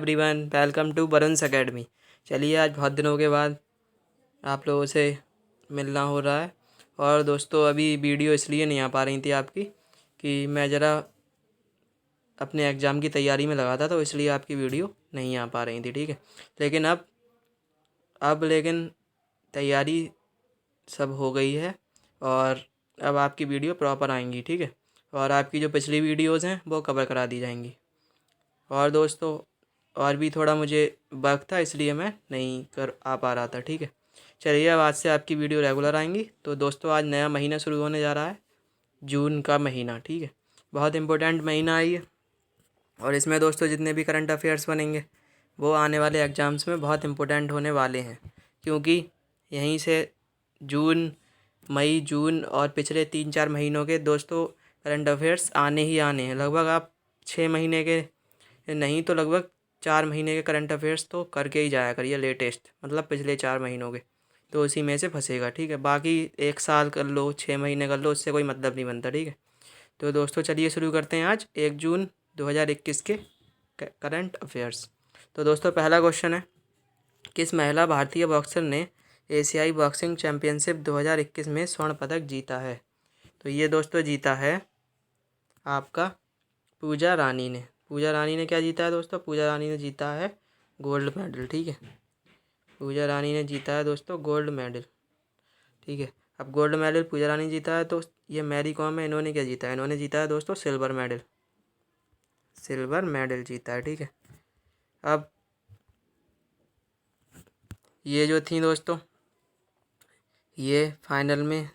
Everyone, welcome to Varun's academy. चलिए, आज बहुत दिनों के बाद आप लोगों से मिलना हो रहा है। और दोस्तों, अभी वीडियो इसलिए नहीं आ पा रही थी आपकी कि मैं ज़रा अपने एग्ज़ाम की तैयारी में लगा था, तो इसलिए आपकी वीडियो नहीं आ पा रही थी। ठीक है, लेकिन लेकिन तैयारी सब हो गई है और अब आपकी वीडियो प्रॉपर आएंगी। ठीक है, और आपकी जो पिछली वीडियोज़ हैं वो कवर करा दी जाएंगी। और दोस्तों, और भी थोड़ा मुझे वर्क था, इसलिए मैं नहीं कर आ पा रहा था। ठीक है, चलिए, अब आज से आपकी वीडियो रेगुलर आएंगी। तो दोस्तों, आज नया महीना शुरू होने जा रहा है, जून का महीना। ठीक है, बहुत इम्पोर्टेंट महीना है ये। और इसमें दोस्तों जितने भी करंट अफेयर्स बनेंगे वो आने वाले एग्ज़ाम्स में बहुत इम्पोर्टेंट होने वाले हैं, क्योंकि यहीं से जून, मई, जून और पिछले 3-4 महीनों के दोस्तों करंट अफेयर्स आने ही आने हैं। लगभग आप 6 महीने के नहीं तो लगभग 4 महीने के करंट अफेयर्स तो करके ही जाया करिए, लेटेस्ट मतलब पिछले 4 महीनों के, तो उसी में से फंसेगा। ठीक है, बाकी 1 साल कर लो, 6 महीने कर लो, उससे कोई मतलब नहीं बनता। ठीक है, तो दोस्तों चलिए शुरू करते हैं आज 1 जून 2021 के करंट अफेयर्स। तो दोस्तों, पहला क्वेश्चन है, किस महिला भारतीय बॉक्सर ने एशियाई बॉक्सिंग चैम्पियनशिप 2021 में स्वर्ण पदक जीता है? तो ये दोस्तों जीता है आपका पूजा रानी ने। पूजा रानी ने क्या जीता है दोस्तों? पूजा रानी ने जीता है गोल्ड मेडल। ठीक है, पूजा रानी ने जीता है दोस्तों गोल्ड मेडल। ठीक है, अब गोल्ड मेडल पूजा रानी जीता है, तो ये मैरी कॉम है, इन्होंने क्या जीता है? इन्होंने जीता है दोस्तों सिल्वर मेडल। सिल्वर मेडल जीता है। ठीक है, अब ये जो थी दोस्तों, ये फाइनल में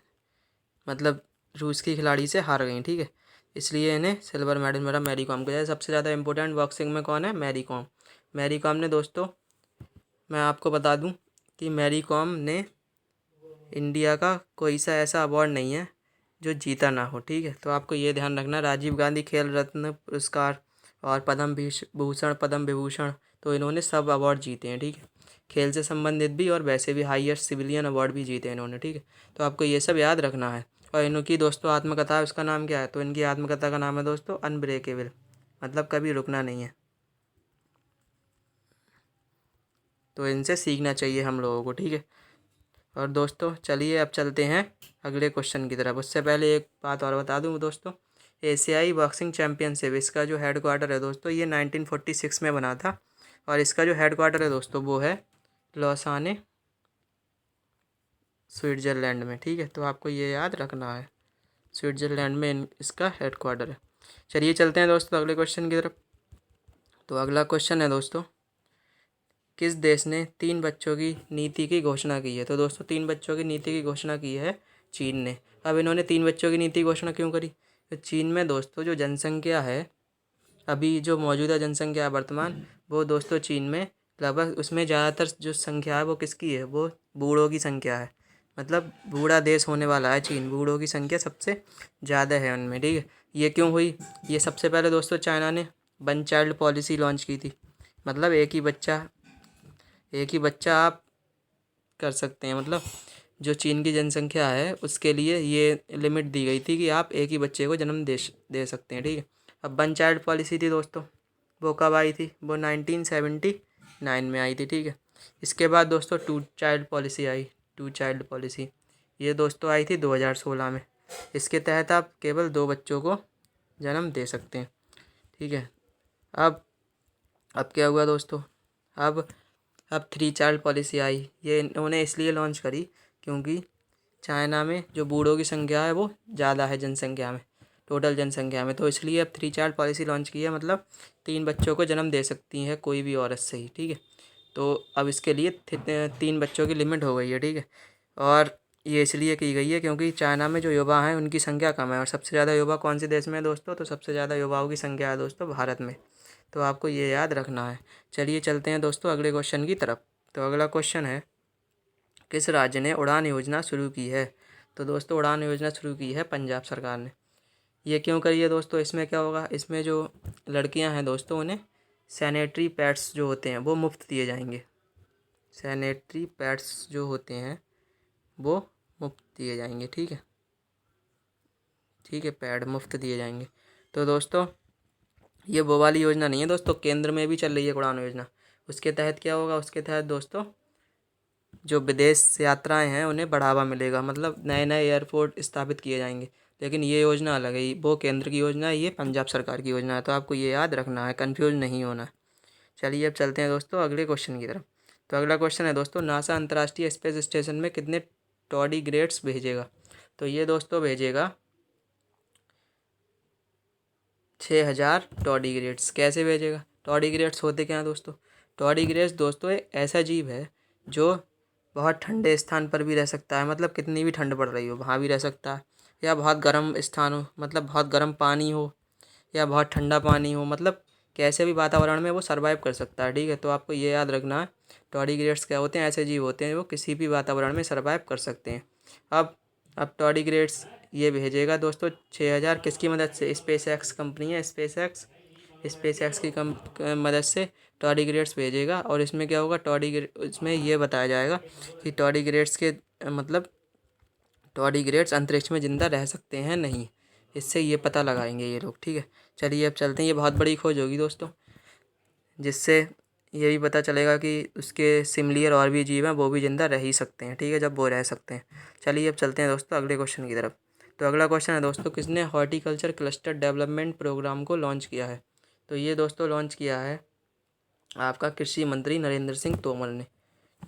मतलब रूस की खिलाड़ी से हार गई। ठीक है, इसलिए इन्हें सिल्वर मेडल मिला। मैरी कॉम को सबसे ज़्यादा इंपॉर्टेंट बॉक्सिंग में कौन है? Mary com. मैरी कॉम ने दोस्तों, मैं आपको बता दूं कि मैरी कॉम ने इंडिया का कोई सा ऐसा अवार्ड नहीं है जो जीता ना हो। ठीक है, तो आपको ये ध्यान रखना, राजीव गांधी खेल रत्न पुरस्कार और पद्म भूषण, पद्म विभूषण, तो इन्होंने सब अवार्ड जीते हैं। ठीक है, खेल से संबंधित भी और वैसे भी हाईएस्ट सिविलियन अवार्ड भी जीते हैं इन्होंने। ठीक है, तो आपको ये सब याद रखना है। और इनकी दोस्तों आत्मकथा है, उसका नाम क्या है? तो इनकी आत्मकथा का नाम है दोस्तों अनब्रेकेबल, मतलब कभी रुकना नहीं है। तो इनसे सीखना चाहिए हम लोगों को। ठीक है, और दोस्तों चलिए अब चलते हैं अगले क्वेश्चन की तरफ। उससे पहले एक बात और बता दूं दोस्तों, एशियाई बॉक्सिंग चैम्पियनशिप, इसका जो हेड क्वार्टर है दोस्तों, ये 1946 में बना था। और इसका जो हेड क्वार्टर है दोस्तों वो है लौसाने, स्विट्ज़रलैंड में। ठीक है, तो आपको ये याद रखना है, स्विट्ज़रलैंड में इसका हेड क्वार्टर है। चलिए चलते हैं दोस्तों अगले क्वेश्चन की तरफ। तो अगला क्वेश्चन है दोस्तों, किस देश ने 3 बच्चों की नीति की घोषणा की है? तो दोस्तों 3 बच्चों की नीति की घोषणा की है चीन ने। अब इन्होंने 3 बच्चों की नीति की घोषणा क्यों करी? तो चीन में दोस्तों जो जनसंख्या है, अभी जो मौजूदा जनसंख्या है वर्तमान, वो दोस्तों चीन में लगभग, उसमें ज़्यादातर जो संख्या है वो किसकी है? वो बूढ़ों की संख्या है। मतलब बूढ़ा देश होने वाला है चीन, बूढ़ों की संख्या सबसे ज़्यादा है उनमें। ठीक है, ये क्यों हुई? ये सबसे पहले दोस्तों चाइना ने वन चाइल्ड पॉलिसी लॉन्च की थी, मतलब एक ही बच्चा आप कर सकते हैं। मतलब जो चीन की जनसंख्या है उसके लिए ये लिमिट दी गई थी कि आप एक ही बच्चे को जन्म दे सकते हैं। ठीक है, अब वन चाइल्ड पॉलिसी थी दोस्तों, वो कब आई थी? वो 1979 में आई थी। ठीक है, इसके बाद दोस्तों टू चाइल्ड पॉलिसी आई। टू चाइल्ड पॉलिसी ये दोस्तों आई थी 2016 में। इसके तहत आप केवल 2 बच्चों को जन्म दे सकते हैं। ठीक है, अब क्या हुआ दोस्तों, अब 3 चाइल्ड पॉलिसी आई। ये इन्होंने इसलिए लॉन्च करी क्योंकि चाइना में जो बूढ़ों की संख्या है वो ज़्यादा है जनसंख्या में, टोटल जनसंख्या में, तो इसलिए अब 3 चाइल्ड पॉलिसी लॉन्च की है। मतलब 3 बच्चों को जन्म दे सकती है कोई भी औरत से ही। ठीक है, तो अब इसके लिए 3 बच्चों की लिमिट हो गई है। ठीक है, और ये इसलिए की गई है क्योंकि चाइना में जो युवा हैं उनकी संख्या कम है। और सबसे ज़्यादा युवा कौन से देश में है दोस्तों? तो सबसे ज़्यादा युवाओं की संख्या है दोस्तों भारत में। तो आपको ये याद रखना है। चलिए चलते हैं दोस्तों अगले क्वेश्चन की तरफ। तो अगला क्वेश्चन है, किस राज्य ने उड़ान योजना शुरू की है? तो दोस्तों उड़ान योजना शुरू की है पंजाब सरकार ने। ये क्यों करी है दोस्तों? इसमें क्या होगा, इसमें जो लड़कियां हैं दोस्तों उन्हें सैनिटरी पैड्स जो होते हैं वो मुफ्त दिए जाएंगे। सैनिटरी पैड्स जो होते हैं वो मुफ्त दिए जाएंगे। ठीक है, ठीक है, पैड मुफ्त दिए जाएंगे। तो दोस्तों ये वो वाली योजना नहीं है दोस्तों, केंद्र में भी चल रही है उड़ान योजना। उसके तहत क्या होगा, उसके तहत दोस्तों जो विदेश यात्राएं हैं उन्हें बढ़ावा मिलेगा, मतलब नए नए एयरपोर्ट स्थापित किए जाएंगे। लेकिन ये योजना अलग है, वो केंद्र की योजना है, ये पंजाब सरकार की योजना है। तो आपको ये याद रखना है, कन्फ्यूज नहीं होना है। चलिए अब चलते हैं दोस्तों अगले क्वेश्चन की तरफ। तो अगला क्वेश्चन है दोस्तों, नासा अंतर्राष्ट्रीय स्पेस स्टेशन में कितने टॉर्डीग्रेड्स भेजेगा? तो ये दोस्तों भेजेगा 6000 टॉर्डीग्रेड्स। कैसे भेजेगा? टॉर्डीग्रेड्स होते क्या हैं दोस्तों? टॉर्डीग्रेड्स दोस्तों एक ऐसा जीव है जो बहुत ठंडे स्थान पर भी रह सकता है, मतलब कितनी भी ठंड पड़ रही हो वहाँ भी रह सकता है, या बहुत गर्म स्थान हो, मतलब बहुत गर्म पानी हो, या बहुत ठंडा पानी हो, मतलब कैसे भी वातावरण में वो सर्वाइव कर सकता है। ठीक है, तो आपको ये याद रखना है, टॉर्डीग्रेड्स क्या होते हैं? ऐसे जीव होते हैं वो किसी भी वातावरण में सर्वाइव कर सकते हैं। अब अब टॉर्डीग्रेड्स ये भेजेगा दोस्तों 6000 किसकी मदद से? स्पेस एक्स कंपनी है, स्पेस एक्स की मदद से टॉर्डीग्रेड्स भेजेगा। और इसमें क्या होगा, इसमें ये बताया जाएगा कि टॉर्डीग्रेड्स के मतलब टॉर्डीग्रेड्स अंतरिक्ष में ज़िंदा रह सकते हैं नहीं, इससे ये पता लगाएंगे ये लोग। ठीक है, चलिए अब चलते हैं, ये बहुत बड़ी खोज होगी दोस्तों, जिससे ये भी पता चलेगा कि उसके सिमिलियर और भी जीव हैं वो भी ज़िंदा रह ही सकते हैं। ठीक है, जब वो रह सकते हैं। चलिए अब चलते हैं दोस्तों अगले क्वेश्चन की तरफ। तो अगला क्वेश्चन है दोस्तों, किसने हॉर्टिकल्चर क्लस्टर डेवलपमेंट प्रोग्राम को लॉन्च किया है? तो ये दोस्तों लॉन्च किया है आपका कृषि मंत्री नरेंद्र सिंह तोमर ने।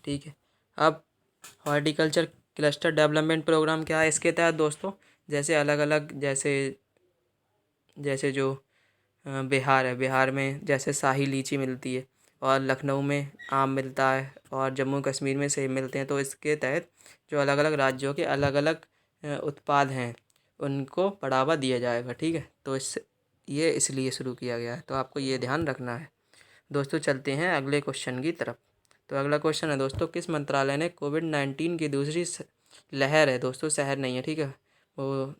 ठीक है, अब हॉर्टिकल्चर क्लस्टर डेवलपमेंट प्रोग्राम क्या है? इसके तहत दोस्तों जैसे अलग अलग जैसे जैसे जो बिहार है, बिहार में जैसे शाही लीची मिलती है, और लखनऊ में आम मिलता है, और जम्मू कश्मीर में सेब मिलते हैं। तो इसके तहत जो अलग अलग राज्यों के अलग अलग उत्पाद हैं उनको बढ़ावा दिया जाएगा। ठीक है, तो ये इसलिए शुरू किया गया है, तो आपको ये ध्यान रखना है दोस्तों। चलते हैं अगले क्वेश्चन की तरफ। तो अगला क्वेश्चन है दोस्तों, किस मंत्रालय ने कोविड-19 की दूसरी लहर है दोस्तों, शहर नहीं है, ठीक है, वो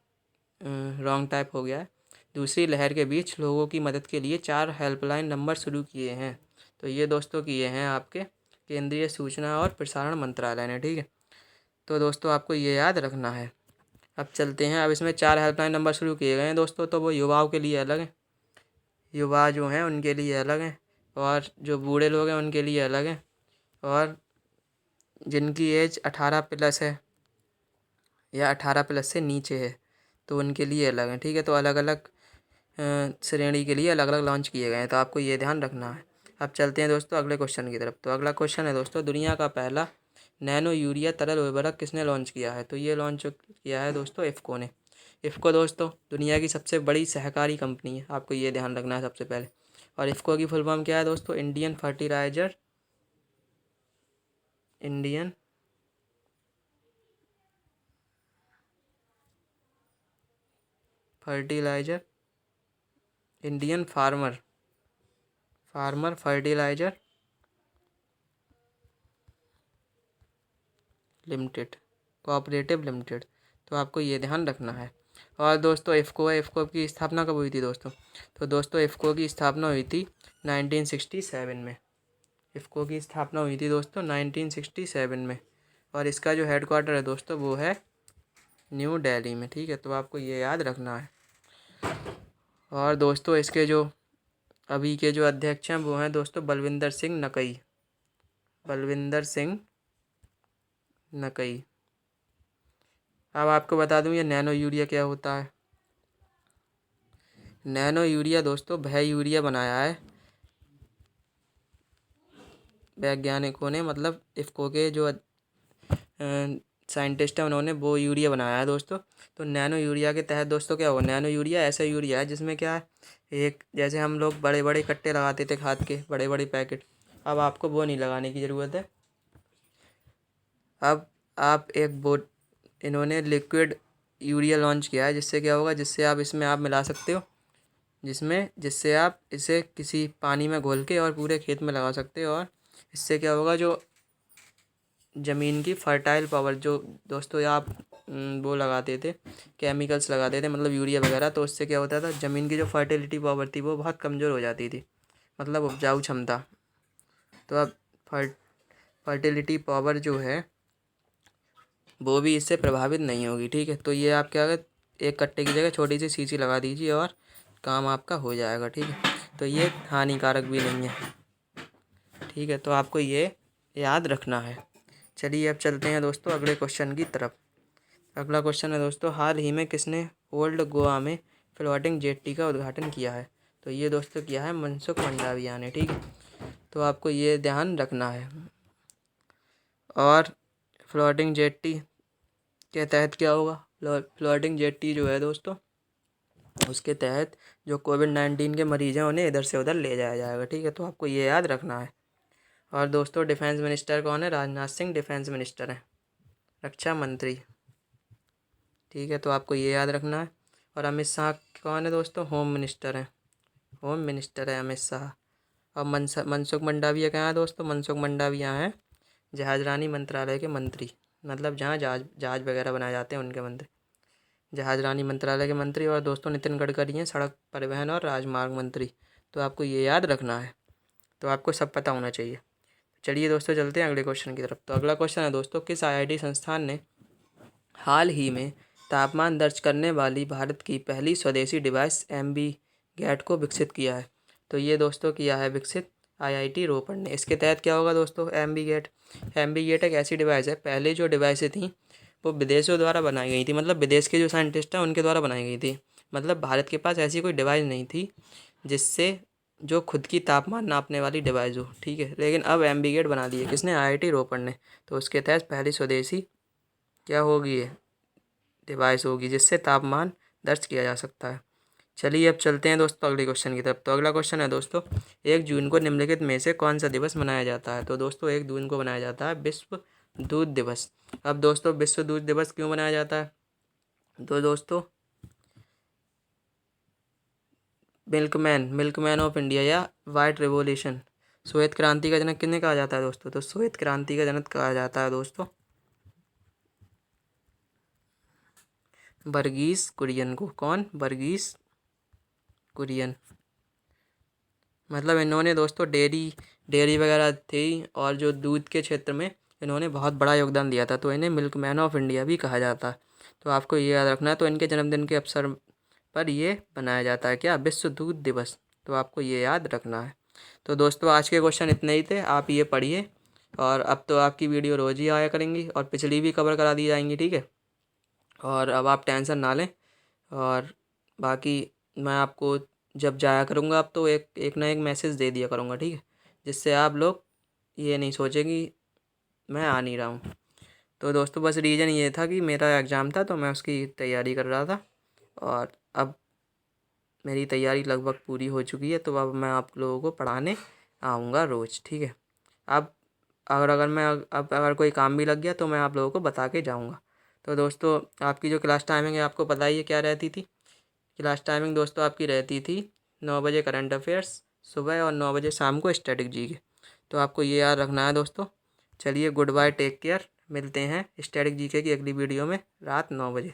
रॉन्ग टाइप हो गया है, दूसरी लहर के बीच लोगों की मदद के लिए 4 हेल्पलाइन नंबर शुरू किए हैं? तो ये दोस्तों किए हैं आपके केंद्रीय सूचना और प्रसारण मंत्रालय ने। ठीक है, तो दोस्तों आपको ये याद रखना है। अब चलते हैं, अब इसमें 4 हेल्पलाइन नंबर शुरू किए गए हैं दोस्तों, तो वो युवाओं के लिए अलग हैं, युवा जो हैं उनके लिए अलग हैं, और जो बूढ़े लोग हैं उनके लिए अलग हैं, और जिनकी एज 18+ है या 18+ से नीचे है तो उनके लिए अलग हैं। ठीक है, तो अलग अलग श्रेणी के लिए अलग अलग लॉन्च किए गए हैं, तो आपको ये ध्यान रखना है। अब चलते हैं दोस्तों अगले क्वेश्चन की तरफ। तो अगला क्वेश्चन है दोस्तों, दुनिया का पहला नैनो यूरिया तरल उर्वरक किसने लॉन्च किया है? तो ये लॉन्च किया है दोस्तों इफ़को ने। इफ़को दोस्तों दुनिया की सबसे बड़ी सहकारी कंपनी है, आपको ये ध्यान रखना है सबसे पहले। और इफ़को की फुल फॉर्म क्या है दोस्तों? Indian fertiliser Indian farmer fertiliser limited, cooperative limited. तो आपको ये ध्यान रखना है। और दोस्तों इफ़को की स्थापना कब हुई थी दोस्तों? तो दोस्तों इफ़को की स्थापना हुई थी 1967 में। इफ़को की स्थापना हुई थी दोस्तों 1967 में, और इसका जो हेडक्वार्टर है दोस्तों वो है न्यू दिल्ली में। ठीक है, तो आपको ये याद रखना है। और दोस्तों इसके जो अभी के जो अध्यक्ष हैं वो हैं दोस्तों बलविंदर सिंह नकई। अब आपको बता दूं ये नैनो यूरिया क्या होता है। नैनो यूरिया दोस्तों वह यूरिया बनाया है वैज्ञानिकों ने, मतलब इफ़को के जो साइंटिस्ट हैं उन्होंने वो यूरिया बनाया है दोस्तों। तो नैनो यूरिया के तहत दोस्तों क्या होगा, नैनो यूरिया ऐसा यूरिया है जिसमें क्या है, एक जैसे हम लोग बड़े बड़े कट्टे लगाते थे खाद के, बड़े बड़े पैकेट, अब आपको वो नहीं लगाने की ज़रूरत है। अब आप एक बोट इन्होंने लिक्विड यूरिया लॉन्च किया है, जिससे क्या होगा, जिससे आप इसमें आप मिला सकते हो, जिससे आप इसे किसी पानी में घोल के और पूरे खेत में लगा सकते हो। और इससे क्या होगा, जो ज़मीन की फर्टाइल पावर जो दोस्तों आप वो लगाते थे, केमिकल्स लगाते थे मतलब यूरिया वगैरह, तो उससे क्या होता था, ज़मीन की जो फर्टिलिटी पावर थी वो बहुत कमज़ोर हो जाती थी, मतलब उपजाऊ क्षमता। तो अब फर्टिलिटी पावर जो है वो भी इससे प्रभावित नहीं होगी। ठीक है, तो ये आप क्या करें, एक कट्टे की जगह छोटी सी शीशी लगा दीजिए और काम आपका हो जाएगा। ठीक है, तो ये हानिकारक भी नहीं है, ठीक है। तो आपको ये याद रखना है। चलिए अब चलते हैं दोस्तों अगले क्वेश्चन की तरफ। अगला क्वेश्चन है दोस्तों, हाल ही में किसने ओल्ड गोवा में फ्लोटिंग जेट्टी का उद्घाटन किया है? तो ये दोस्तों किया है मनसुख मंडाविया ने, ठीक है। तो आपको ये ध्यान रखना है। और फ्लोटिंग जेट्टी के तहत क्या होगा? फ्लोटिंग जेट्टी जो है दोस्तों, उसके तहत जो कोविड-19 के मरीज़ हैं उन्हें इधर से उधर ले जाया जाएगा, ठीक है। तो आपको ये याद रखना है। और दोस्तों डिफेंस मिनिस्टर कौन है? राजनाथ सिंह डिफेंस मिनिस्टर हैं, रक्षा मंत्री, ठीक है। तो आपको ये याद रखना है। और अमित शाह कौन है दोस्तों? होम मिनिस्टर हैं, होम मिनिस्टर है अमित शाह। और मनसुख मंडाविया क्या है दोस्तों? मनसुख मंडाविया हैं जहाजरानी मंत्रालय के मंत्री, मतलब जहाँ जहाज जहाज वगैरह बनाए जाते हैं उनके मंत्री, जहाजरानी मंत्रालय के मंत्री। और दोस्तों नितिन गडकरी हैं सड़क परिवहन और राजमार्ग मंत्री। तो आपको ये याद रखना है। तो आपको सब पता होना चाहिए। चलिए दोस्तों चलते हैं अगले क्वेश्चन की तरफ। तो अगला क्वेश्चन है दोस्तों, किस आईआईटी संस्थान ने हाल ही में तापमान दर्ज करने वाली भारत की पहली स्वदेशी डिवाइस एमबी गैट को विकसित किया है? तो ये दोस्तों किया है विकसित आईआईटी रोपड़ ने। इसके तहत क्या होगा दोस्तों? एमबी गेट एक ऐसी डिवाइस है, पहले जो डिवाइसें थी वो विदेशों द्वारा बनाई गई थी, मतलब विदेश के जो साइंटिस्ट हैं उनके द्वारा बनाई गई थी। मतलब भारत के पास ऐसी कोई डिवाइस नहीं थी जिससे जो खुद की तापमान नापने वाली डिवाइस हो, ठीक है। लेकिन अब एमबी गेट बना दी है, किसने? आईआईटी रोपड़ ने। तो उसके तहत पहली स्वदेशी क्या होगी? ये डिवाइस होगी जिससे तापमान दर्ज किया जा सकता है। चलिए अब चलते हैं दोस्तों अगले क्वेश्चन की तरफ। तो अगला क्वेश्चन है दोस्तों, 1 जून को निम्नलिखित में से कौन सा दिवस मनाया जाता है? तो दोस्तों 1 जून को मनाया जाता है विश्व दूध दिवस। अब दोस्तों विश्व दूध दिवस क्यों मनाया जाता है? तो दोस्तों मिल्कमैन ऑफ इंडिया या वाइट रिवोल्यूशन, श्वेत क्रांति का जनक किन्हें कहा जाता है दोस्तों? तो श्वेत क्रांति का जनक कहा जाता है दोस्तों वर्गीस कुरियन को। कौन? वर्गीस कुरियन। मतलब इन्होंने दोस्तों डेयरी वगैरह थी और जो दूध के क्षेत्र में इन्होंने बहुत बड़ा योगदान दिया था, तो इन्हें मिल्कमैन ऑफ इंडिया भी कहा जाता है। तो आपको ये याद रखना है। तो इनके जन्मदिन के अवसर पर ये बनाया जाता है क्या? विश्व दूध दिवस। तो आपको ये याद रखना है। तो दोस्तों आज के क्वेश्चन इतने ही थे, आप ये पढ़िए। और अब तो आपकी वीडियो रोज़ ही आया करेंगी और पिछली भी कवर करा दी जाएंगी, ठीक है। और अब आप टेंशन ना लें। और बाकी मैं आपको जब जाया करूँगा अब तो एक ना एक मैसेज दे दिया करूँगा, ठीक है, जिससे आप लोग ये नहीं सोचेंगे मैं आ नहीं रहा हूँ। तो दोस्तों बस रीज़न ये था कि मेरा एग्ज़ाम था तो मैं उसकी तैयारी कर रहा था। और अब मेरी तैयारी लगभग पूरी हो चुकी है, तो अब मैं आप लोगों को पढ़ाने आऊँगा रोज़, ठीक है। अब अगर कोई काम भी लग गया तो मैं आप लोगों को बता के जाऊँगा। तो दोस्तों आपकी जो क्लास टाइमिंग है आपको पता ही है क्या रहती थी। क्लास टाइमिंग दोस्तों आपकी रहती थी 9 बजे करंट अफेयर्स सुबह और 9 बजे शाम को स्टैटिक जीके। तो आपको ये याद रखना है दोस्तों। चलिए गुड बाय, टेक केयर। मिलते हैं स्टैटिक जीके की अगली वीडियो में रात 9 बजे।